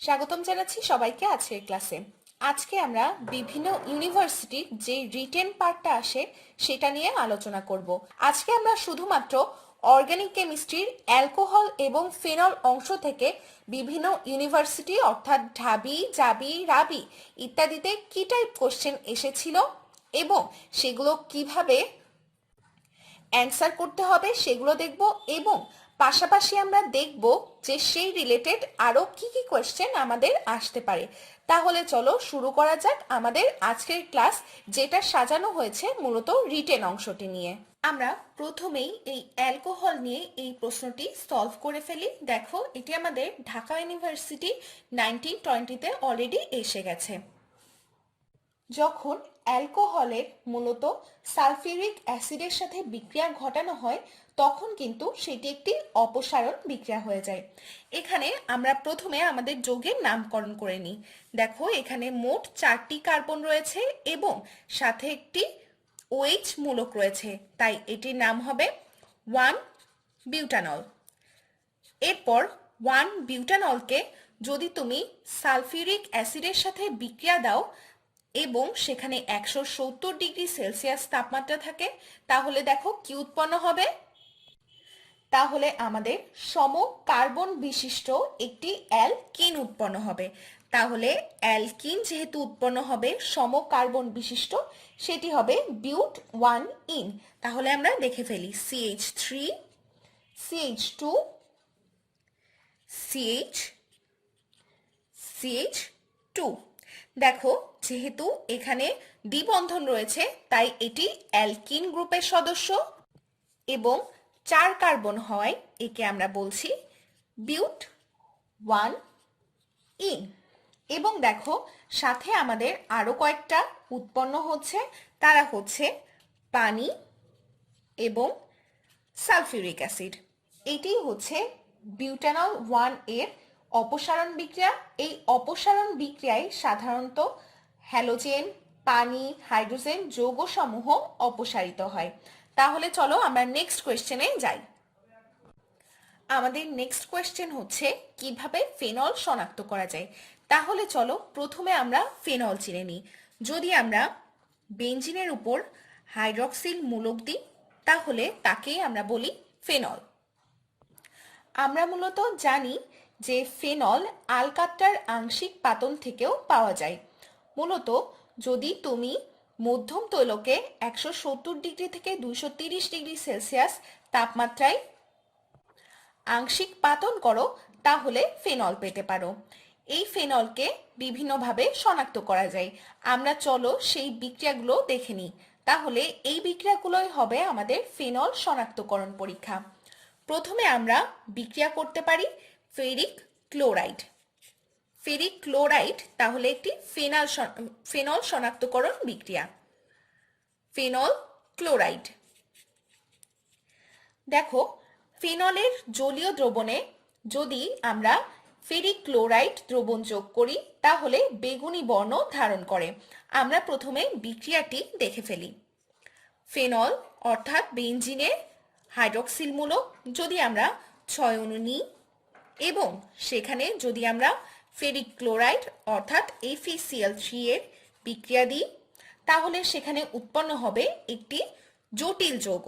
স্বাগতম জানাচ্ছি সবাইকে আজকের ক্লাসে। আজকে আমরা বিভিন্ন ইউনিভার্সিটির যে রিটেন পার্টটা আসে সেটা নিয়ে আলোচনা করব। আজকে আমরা শুধুমাত্র অর্গানিক কেমিস্ট্রির অ্যালকোহল এবং ফেনল অংশ থেকে বিভিন্ন ইউনিভার্সিটি অর্থাৎ ঢাবি, জাবি, রাবি ইত্যাদিতে কি টাইপ কোশ্চেন এসেছিল এবং সেগুলো কিভাবে অ্যান্সার করতে হবে সেগুলো দেখব, এবং পাশাপাশি আমরা দেখব যে সেই রিলেটেড আরো কি কি কোয়েশ্চেন আমাদের আসতে পারে। তাহলে চলো শুরু করা যাক আমাদের আজকের ক্লাস, যেটা সাজানো হয়েছে মূলত রিটেন অংশটি নিয়ে। আমরা প্রথমেই এই অ্যালকোহল নিয়ে এই প্রশ্নটি সলভ করে ফেলি। দেখো, এটি আমাদের ঢাকা ইউনিভার্সিটি 1920-তে অলরেডি এসে গেছে। যখন অ্যালকোহলের মূলত সালফিউরিক অ্যাসিডের সাথে বিক্রিয়া ঘটানো হয় তখন কিন্তু সেটি একটি অপসারণ বিক্রিয়া হয়ে যায়। এখানে আমরা প্রথমে আমাদের যৌগের নামকরণ করে নিই। দেখো, এখানে মোট 4টি কার্বন রয়েছে এবং সাথে একটি OH মূলক রয়েছে, তাই এটির নাম হবে 1 বিউটানল। এরপর 1 বিউটানলকে যদি তুমি সালফিউরিক অ্যাসিডের সাথে বিক্রিয়া দাও এবং সেখানে 170 ডিগ্রি সেলসিয়াস তাপমাত্রা থাকে, তাহলে দেখো কি উৎপন্ন হবে। তাহলে আমাদের সম কার্বন বিশিষ্ট একটি অ্যালকিন উৎপন্ন হবে। তাহলে অ্যালকিন যেহেতু উৎপন্ন হবে সম কার্বন বিশিষ্ট, সেটি হবে বিউট 1 ইন। তাহলে আমরা দেখে ফেলি CH3 CH2 CH CH2। দেখো, যেহেতু এখানে দ্বিবন্ধন রয়েছে তাই এটি অ্যালকিন গ্রুপের সদস্য এবং 4 কার্বন হওয়ায় একে আমরা বলছি বিউট 1 ইন। এবং দেখো, সাথে আমাদের আরো কয়েকটা উৎপন্ন হচ্ছে, তারা হচ্ছে পানি এবং সালফিউরিক অ্যাসিড। এটি হচ্ছে বিউটানল 1 এর অপসারণ বিক্রিয়া। এই অপসারণ বিক্রিয়ায় সাধারণত হ্যালোজেন, পানি, হাইড্রোজেন যৌগসমূহ অপসারিত হয়। তাহলে চলো আমরা নেক্সট কোয়েশ্চেনে যাই। আমাদের নেক্সট কোয়েশ্চেন হচ্ছে কিভাবে ফেনল শনাক্ত করা যায়। তাহলে চলো প্রথমে আমরা ফেনল চিনে নিই। যদি আমরা বেঞ্জিনের উপর হাইড্রক্সিল মূলক দিই তাহলে তাকেই আমরা বলি ফেনল। আমরা মূলত জানি যে ফেনল আলকাট্রার আংশিক পাতন থেকেও পাওয়া যায়। মূলত যদি তুমি মধ্যম তৈলকে 170 ডিগ্রি থেকে 230 ডিগ্রি সেলসিয়াস তাপমাত্রায় আংশিক পাতন করো তাহলে ফেনল পেতে পারো। এই ফেনলকে বিভিন্নভাবে শনাক্ত করা যায়। আমরা চলো সেই বিক্রিয়াগুলো দেখে নিই। তাহলে এই বিক্রিয়াগুলোই হবে আমাদের ফেনল শনাক্তকরণ পরীক্ষা। প্রথমে আমরা বিক্রিয়া করতে পারি ফেরিক ক্লোরাইড। ফেরিক ক্লোরাইড তাহলে একটি ফেনল শনাক্তকরণ বিক্রিয়া। Phenol chloride. দেখো, ফেনলের জলীয় দ্রবণে যদি আমরা ফেরিক ক্লোরাইড দ্রবণ যোগ করি তাহলে বেগুনি বর্ণ ধারণ করে। আমরা প্রথমে বিক্রিয়াটি দেখে ফেলি। ফেনল অর্থাৎ বেঞ্জিনের হাইড্রক্সিল মূলক যদি আমরা 6 অণু নিই এবং সেখানে যদি আমরা ফেরিক ক্লোরাইড অর্থাৎ FeCl3 এর বিক্রিয়া দিই তাহলে সেখানে উৎপন্ন হবে একটি জটিল যৌগ।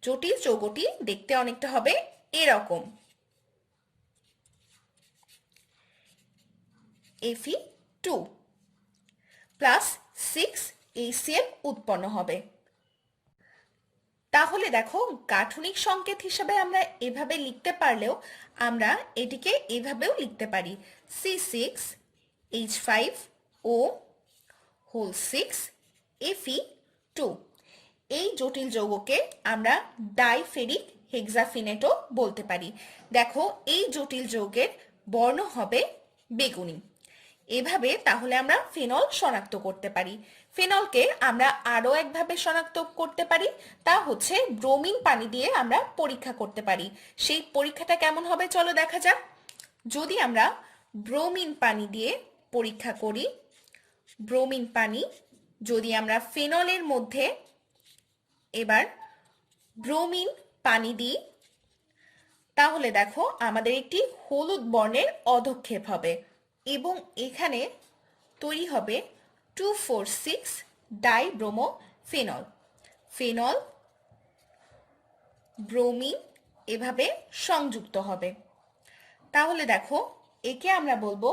জটিল যৌগটি দেখতে অনেকটা হবে এরকম, Fe2 প্লাস 6HCl উৎপন্ন হবে। তাহলে দেখো, গাঠনিক সংকেত হিসেবে আমরা এভাবে লিখতে পারলেও আমরা এটিকে এভাবেও লিখতে পারি C6H5O6Fe2। এই জটিল যৌগকে আমরা ডাইফেরিক হেক্সাফিনেটও বলতে পারি। দেখো, এই জটিল যৌগের বর্ণ হবে বেগুনি। এভাবে তাহলে আমরা ফেনল শনাক্ত করতে পারি। ফেনলকে আমরা আরো একভাবে শনাক্ত করতে পারি, তা হচ্ছে ব্রোমিন পানি দিয়ে আমরা পরীক্ষা করতে পারি। সেই পরীক্ষাটা কেমন হবে চলো দেখা যাক। যদি আমরা ব্রোমিন পানি দিয়ে পরীক্ষা করি, ব্রোমিন পানি যদি আমরা ফেনলের মধ্যে এবার ব্রোমিন পানি দিই তাহলে দেখো আমাদের একটি হলুদ বর্ণের অধক্ষেপ হবে। এবং এখানে তৈরি হবে 2,4,6 ডাইব্রোমো ফেনল। ফেনল ব্রোমিন এভাবে সংযুক্ত হবে। তাহলে দেখো একে আমরা বলবো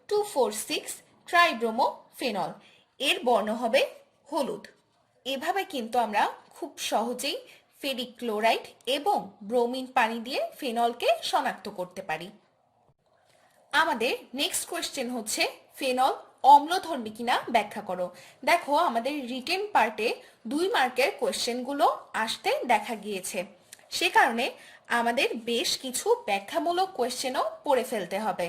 2,4,6 ট্রাইব্রোমো ফেনল। এর বর্ণ হবে হলুদ। এভাবে কিন্তু আমরা খুব সহজেই ফেরিক ক্লোরাইড এবং ব্রোমিন পানি দিয়ে ফেনলকে শনাক্ত করতে পারি। আমাদের নেক্সট কোয়েশ্চেন হচ্ছে ফেনল অম্লধর্মী কিনা ব্যাখ্যা করো। দেখো আমাদের রিটেন পার্টে 2 মার্কের কোয়েশ্চেনগুলো আসতে দেখা গিয়েছে, সে কারণে আমাদের বেশ কিছু ব্যাখ্যামূলক কোয়েশ্চেনও পড়ে ফেলতে হবে।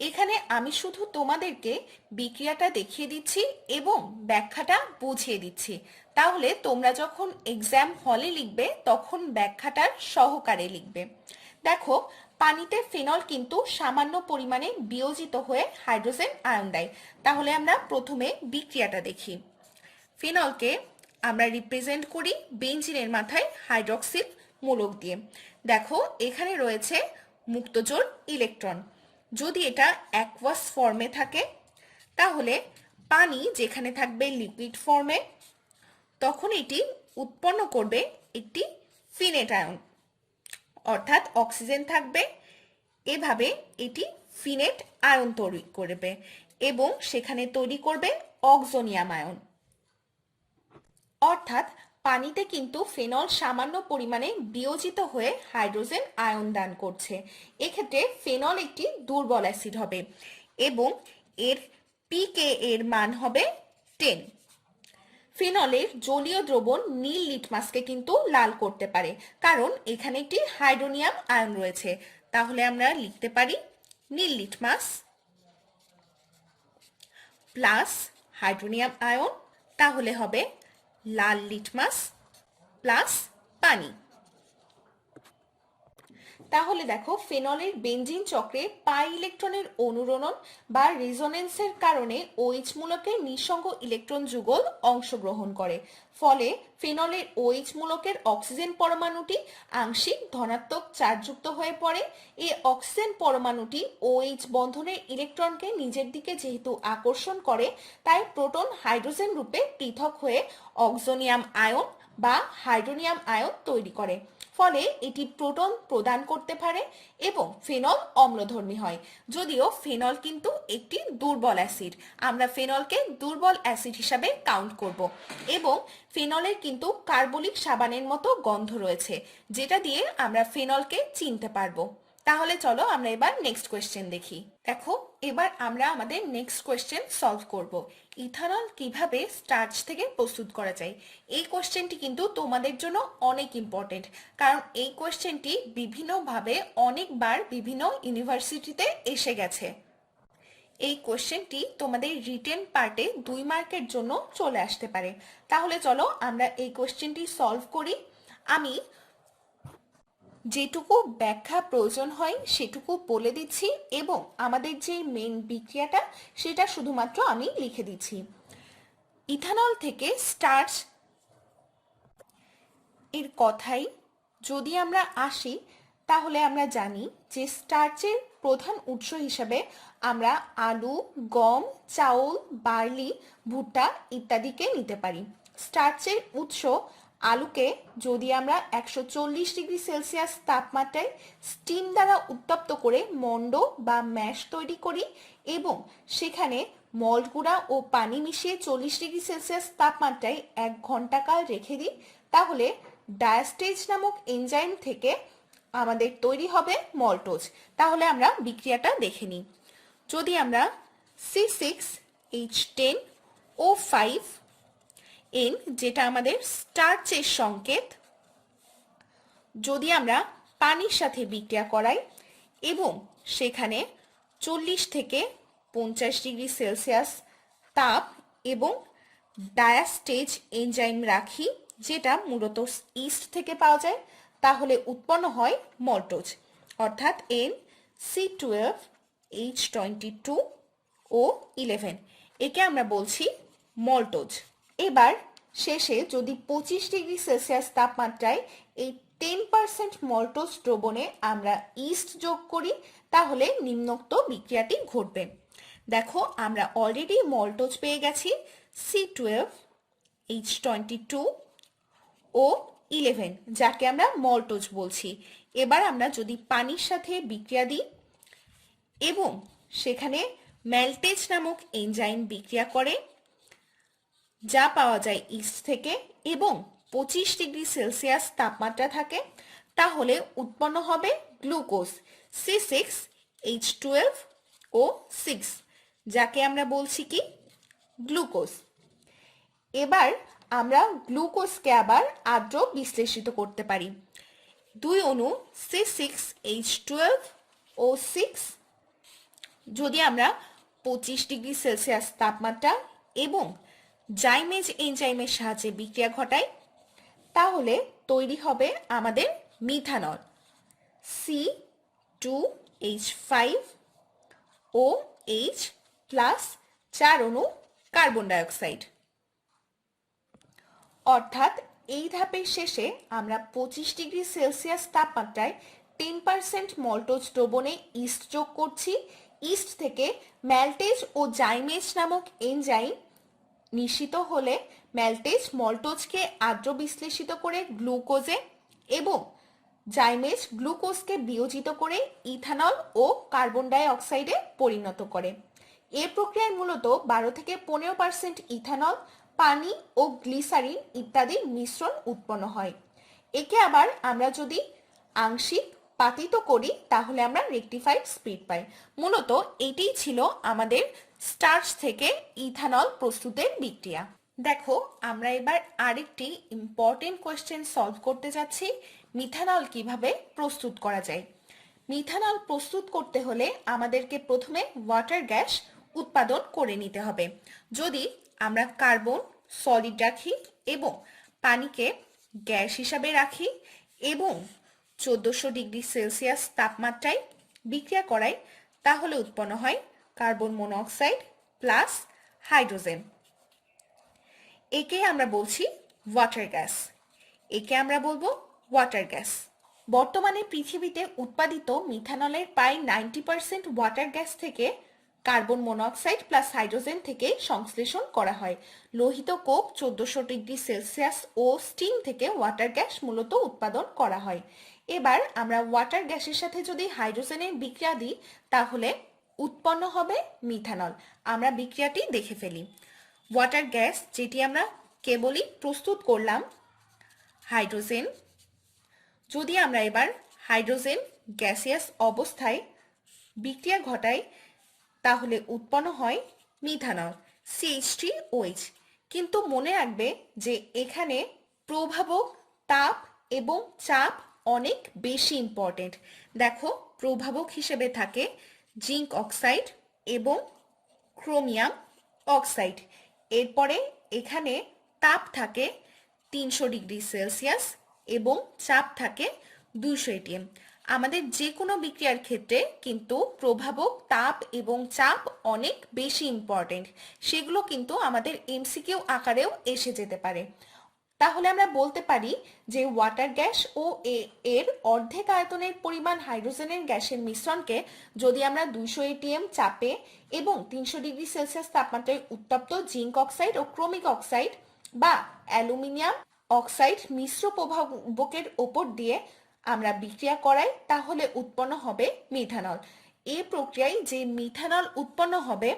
এখানে আমি শুধু তোমাদেরকে বিক্রিয়াটা দেখিয়ে দিচ্ছি এবং ব্যাখ্যাটা বুঝিয়ে দিচ্ছি, তাহলে তোমরা যখন এক্সাম হলে লিখবে তখন ব্যাখ্যাটার সহকারে লিখবে। দেখো পানিতে ফেনল কিন্তু সামান্য পরিমাণে বিয়োজিত হয়ে হাইড্রোজেন আয়ন দেয়। তাহলে আমরা প্রথমে বিক্রিয়াটা দেখি। ফেনলকে আমরা রিপ্রেজেন্ট করি বেঞ্জিনের মাথায় হাইড্রক্সিল মূলক দিয়ে। দেখো এখানে রয়েছে মুক্তজোড় ইলেকট্রন। যদি এটা অ্যাকুয়াস ফর্মে থাকে তাহলে পানি যেখানে থাকবে লিকুইড ফর্মে, তখন এটি উৎপন্ন করবে একটি ফিনেট আয়ন, অর্থাৎ অক্সিজেন থাকবে। এভাবে এটি ফিনেট আয়ন তৈরি করবে এবং সেখানে তৈরি করবে অক্সোনিয়াম আয়ন। অর্থাৎ পানিতে কিন্তু ফেনল সামান্য পরিমাণে বিয়োজিত হয়ে হাইড্রোজেন আয়ন দান করছে। এক্ষেত্রে ফেনল একটি দুর্বল অ্যাসিড হবে এবং এর পিকে এর মান হবে 10। ফেনলের জলীয় দ্রবণ নীল লিটমাসকে কিন্তু লাল করতে পারে, কারণ এখানে একটি হাইড্রোনিয়াম আয়ন রয়েছে। তাহলে আমরা লিখতে পারি নীল লিটমাস প্লাস হাইড্রোনিয়াম আয়ন, তাহলে হবে লাল লিটমাস প্লাস পানি। তাহলে দেখো ফেনলের বেঞ্জিন চক্রে পাই ইলেকট্রনের অনুরণন বা রেজোনেন্সের কারণে OH মূলকের নিঃসঙ্গ ইলেকট্রন যুগল অংশগ্রহণ করে। ফলে ফেনলের OH মূলকের অক্সিজেন পরমাণুটি আংশিক ধনাত্মক চার্জযুক্ত হয়ে পড়ে। এই অক্সিজেন পরমাণুটি OH বন্ধনের ইলেকট্রনকে নিজের দিকে যেহেতু আকর্ষণ করে, তাই প্রোটন হাইড্রোজেন রূপে পৃথক হয়ে অক্সোনিয়াম আয়ন বা হাইড্রোনিয়াম আয়ন তৈরি করে। ফলে এটি প্রোটন প্রদান করতে পারে এবং ফেনল অম্লধর্মী হয়। যদিও ফেনল কিন্তু একটি দুর্বল অ্যাসিড, আমরা ফেনলকে দুর্বল অ্যাসিড হিসাবে কাউন্ট করব। এবং ফেনলের কিন্তু কার্বলিক সাবানের মতো গন্ধ রয়েছে, যেটা দিয়ে আমরা ফেনলকে চিনতে পারবো। তাহলে চলো আমরা এবার নেক্সট কোয়েশ্চেন দেখি। দেখো এবার আমরা আমাদের নেক্সট কোয়েশ্চেন সলভ করব। ইথানল কিভাবে স্টার্চ থেকে প্রস্তুত করা যায়। এই কোয়েশ্চেনটি কিন্তু তোমাদের জন্য অনেক ইম্পর্টেন্ট, কারণ এই কোয়েশ্চেনটি বিভিন্নভাবে অনেকবার বিভিন্ন ইউনিভার্সিটিতে এসে গেছে। এই কোয়েশ্চেনটি তোমাদের রিটেন পার্টে 2 মার্কের জন্য চলে আসতে পারে। তাহলে চলো আমরা এই কোয়েশ্চেনটি সলভ করি। আমি যেটুকু ব্যাখ্যা প্রয়োজন হয় সেটুকু বলে দিচ্ছি এবং আমাদের যে মেন বিক্রিয়াটা সেটা শুধুমাত্র আমি লিখে দিচ্ছি। ইথানল থেকে স্টার্চ এর কথাই যদি আমরা আসি, তাহলে আমরা জানি যে স্টার্চের প্রধান উৎস হিসাবে আমরা আলু, গম, চাউল, বার্লি, ভুট্টা ইত্যাদিকে নিতে পারি। স্টার্চের উৎস আলুকে যদি আমরা 140 ডিগ্রি সেলসিয়াস তাপমাত্রায় স্টিম দ্বারা উত্তপ্ত করে মন্ড বা ম্যাশ তৈরি করি এবং সেখানে মল্ট গুঁড়া ও পানি মিশিয়ে 40 ডিগ্রি সেলসিয়াস তাপমাত্রায় 1 ঘন্টা কাল রেখে দিই, তাহলে ডায়াস্টেজ নামক এনজাইম থেকে আমাদের তৈরি হবে মল্টোজ। তাহলে আমরা বিক্রিয়াটা দেখে নিই। যদি আমরা C6H10O5 N, যেটা আমাদের স্টার্চের সংকেত, যদি আমরা পানির সাথে বিক্রিয়া করাই এবং সেখানে 40 থেকে 50 ডিগ্রি সেলসিয়াস তাপ এবং ডায়াস্টেজ এনজাইম রাখি, যেটা মূলত ইস্ট থেকে পাওয়া যায়, তাহলে উৎপন্ন হয় মল্টোজ, অর্থাৎ NC12H22O11। একে আমরা বলছি মল্টোজ। এবার শেষে যদি 25 ডিগ্রি সেলসিয়াস তাপমাত্রায় এই 10% মল্টোজ দ্রবণে আমরা ইস্ট যোগ করি, তাহলে নিম্নোক্ত বিক্রিয়াটি ঘটবে। দেখো আমরা অলরেডি মল্টোজ পেয়ে গেছি C12H22 ও 11, যাকে আমরা মল্টোজ বলছি। এবার আমরা যদি পানির সাথে বিক্রিয়া দিই এবং সেখানে ম্যালটেজ নামক এনজাইম বিক্রিয়া করে, যা পাওয়া যায় ইস্ট থেকে, এবং 25 ডিগ্রি সেলসিয়াস তাপমাত্রা থাকে, তাহলে উৎপন্ন হবে গ্লুকোজ C6H12O6, যাকে আমরা বলছি কি গ্লুকোজ। এবার আমরা গ্লুকোজকে আবার আদ্র বিশ্লেষিত করতে পারি। দুই অণু C6H12O6 যদি আমরা 25 ডিগ্রি সেলসিয়াস তাপমাত্রা এবং জাইমেজ এনজাইমের সাহায্যে বিক্রিয়া ঘটাই, তাহলে তৈরি হবে আমাদের মিথানল C2H5OH প্লাস 4 অণু কার্বন ডাইঅক্সাইড। অর্থাৎ এই ধাপের শেষে আমরা 25 ডিগ্রি সেলসিয়াস তাপমাত্রায় 10% মল্টোজ দ্রবণে ইস্ট যোগ করছি। ইস্ট থেকে ম্যালটেজ ও জাইমেজ নামক এনজাইম নিঃসৃত হলে ম্যালটেজ মল্টোজকে আদ্র বিশ্লেষিত করে গ্লুকোজে এবং জাইমেজ গ্লুকোজকে বিয়োজিত করে ইথানল ও কার্বন ডাই অক্সাইডে পরিণত করে। এই প্রক্রিয়ায় মূলত 12 থেকে 15% ইথানল, পানি ও গ্লিসারিন ইত্যাদির মিশ্রণ উৎপন্ন হয়। একে আবার আমরা যদি আংশিক পাতিত করি তাহলে আমরা রেকটিফাইড স্পিড পাই। মূলত এটাই ছিল আমাদের স্টার্চ থেকে ইথানল প্রস্তুতের বিক্রিয়া। দেখো আমরা এবার আরেকটি ইম্পর্টেন্ট কোয়েশ্চেন সলভ করতে যাচ্ছি, মিথানল কিভাবে প্রস্তুত করা যায়। মিথানল প্রস্তুত করতে হলে আমাদেরকে প্রথমে ওয়াটার গ্যাস উৎপাদন করে নিতে হবে। যদি আমরা কার্বন সলিড রাখি এবং পানিকে গ্যাস হিসাবে রাখি এবং 1400 ডিগ্রি সেলসিয়াস তাপমাত্রায় বিক্রিয়া করাই, তাহলে উৎপন্ন হয় কার্বন মনোঅক্সাইড প্লাস হাইড্রোজেন। একে আমরা বলছি ওয়াটার গ্যাস। একে আমরা বলবো ওয়াটার গ্যাস। বর্তমানে পৃথিবীতে উৎপাদিত মিথানলের প্রায় 90% ওয়াটার গ্যাস থেকে কার্বন মনোঅক্সাইড প্লাস হাইড্রোজেন থেকে সংশ্লেষণ করা হয়। লোহিত কোক 1400 ডিগ্রি সেলসিয়াস ও স্টিম থেকে ওয়াটার গ্যাস মূলত উৎপাদন করা হয়। এবার আমরা ওয়াটার গ্যাসের সাথে যদি হাইড্রোজেনের বিক্রিয়া দিই তাহলে উৎপন্ন হবে মিথানল। আমরা বিক্রিয়াটি দেখে ফেলি। ওয়াটার গ্যাস যেটি আমরা কেবলই প্রস্তুত করলাম, হাইড্রোজেন, যদি আমরা এবার হাইড্রোজেন গ্যাসিয়াস অবস্থায় বিক্রিয়া ঘটাই তাহলে উৎপন্ন হয় মিথানল CH3OH। কিন্তু মনে রাখবে যে এখানে প্রভাবক তাপ এবং চাপ অনেক বেশি ইম্পর্টেন্ট। দেখো প্রভাবক হিসেবে থাকে জিঙ্ক অক্সাইড এবং ক্রোমিয়াম অক্সাইড। এরপরে এখানে তাপ থাকে 300 ডিগ্রি সেলসিয়াস এবং চাপ থাকে 200 ATM। আমাদের যে কোনো বিক্রিয়ার ক্ষেত্রে কিন্তু প্রভাবক তাপ এবং চাপ অনেক বেশি ইম্পর্টেন্ট, সেগুলো কিন্তু আমাদের এমসিকিউ আকারেও এসে যেতে পারে। তাহলে আমরা বলতে পারি যে ওয়াটার গ্যাস ও এর অর্ধেক আয়তনের পরিমাণ হাইড্রোজেনের গ্যাসের মিশ্রণকে যদি আমরা 200 ATM চাপে এবং 300 ডিগ্রি সেলসিয়াস তাপমাত্রায় উত্তপ্ত জিঙ্ক অক্সাইড ও ক্রোমিক অক্সাইড বা অ্যালুমিনিয়াম অক্সাইড মিশ্র প্রভাবকের ওপর দিয়ে আমরা বিক্রিয়া করাই, তাহলে উৎপন্ন হবে মিথানল। এই প্রক্রিয়ায় যে মিথানল উৎপন্ন হবে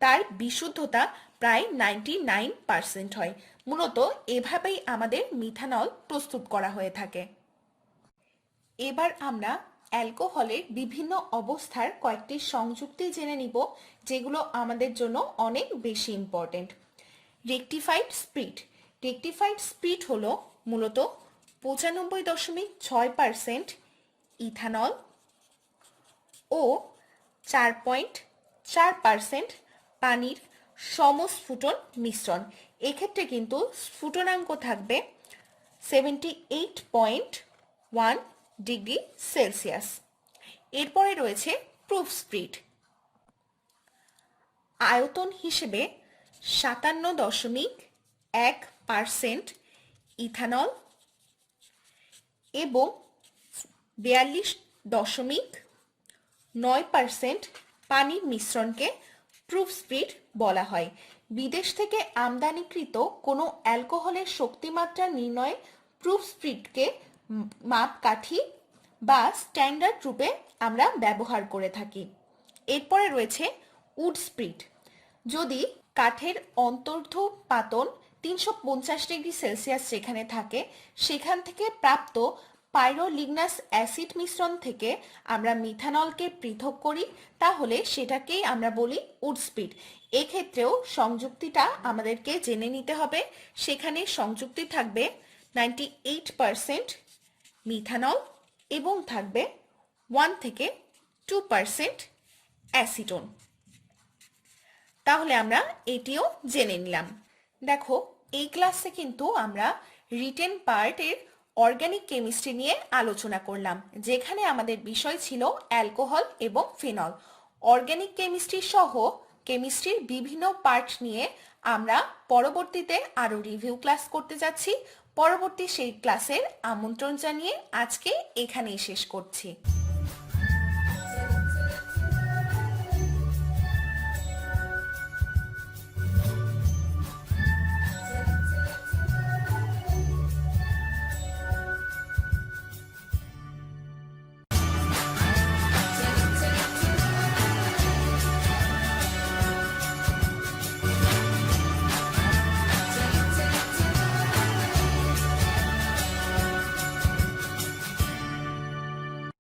তার বিশুদ্ধতা প্রায় 99% হয়। মূলত এভাবেই আমাদের মিথানল প্রস্তুত করা হয়ে থাকে। এবার আমরা অ্যালকোহলের বিভিন্ন অবস্থার কয়েকটি সংযুক্তি জেনে নিব, যেগুলো আমাদের জন্য অনেক বেশি important. Rectified speed. Rectified speed হলো মূলত 95.6% ইথানল ও 4.4% পানির সমস্ফুটন মিশ্রণ। এক্ষেত্রে কিন্তু স্ফুটনাঙ্ক থাকবে 78.1 ডিগ্রি সেলসিয়াস। এরপরে রয়েছে প্রুফ স্পিড। আয়তন হিসেবে 57.1% ইথানল এবং 42.9% পানির মিশ্রণকে প্রুফ স্পিরিট বলা হয়। বিদেশ থেকে আমদানিকৃত কোনো অ্যালকোহলের শক্তিমাত্রা নির্ণয়ে প্রুফ স্পিরিটকে মাপকাঠি বা স্ট্যান্ডার্ড রূপে আমরা ব্যবহার করে থাকি। এরপরে রয়েছে উড স্পিরিট। যদি কাঠের অন্তর্ধপাতন 350 ডিগ্রি সেলসিয়াস যেখানে থাকে, সেখান থেকে প্রাপ্ত পাইরোলিগনাস অ্যাসিড মিশ্রণ থেকে আমরা মিথানলকে পৃথক করি, তাহলে সেটাকেই আমরা বলি উড স্পিরিট। এক্ষেত্রেও সংযুক্তিটা আমাদেরকে জেনে নিতে হবে। সেখানে সংযুক্তি থাকবে 98% মিথানল এবং থাকবে 1 থেকে 2% অ্যাসিটোন। তাহলে আমরা এটিও জেনে নিলাম। দেখো, এই ক্লাসে কিন্তু আমরা রিটেন পার্টের অর্গানিক কেমিস্ট্রি নিয়ে আলোচনা করলাম, যেখানে আমাদের বিষয় ছিল অ্যালকোহল এবং ফিনল। অর্গানিক কেমিস্ট্রি সহ কেমিস্ট্রির বিভিন্ন পার্ট নিয়ে আমরা পরবর্তীতে আরো রিভিউ ক্লাস করতে যাচ্ছি। পরবর্তী সেই ক্লাসের আমন্ত্রণ জানিয়ে আজকে এখানেই শেষ করছি।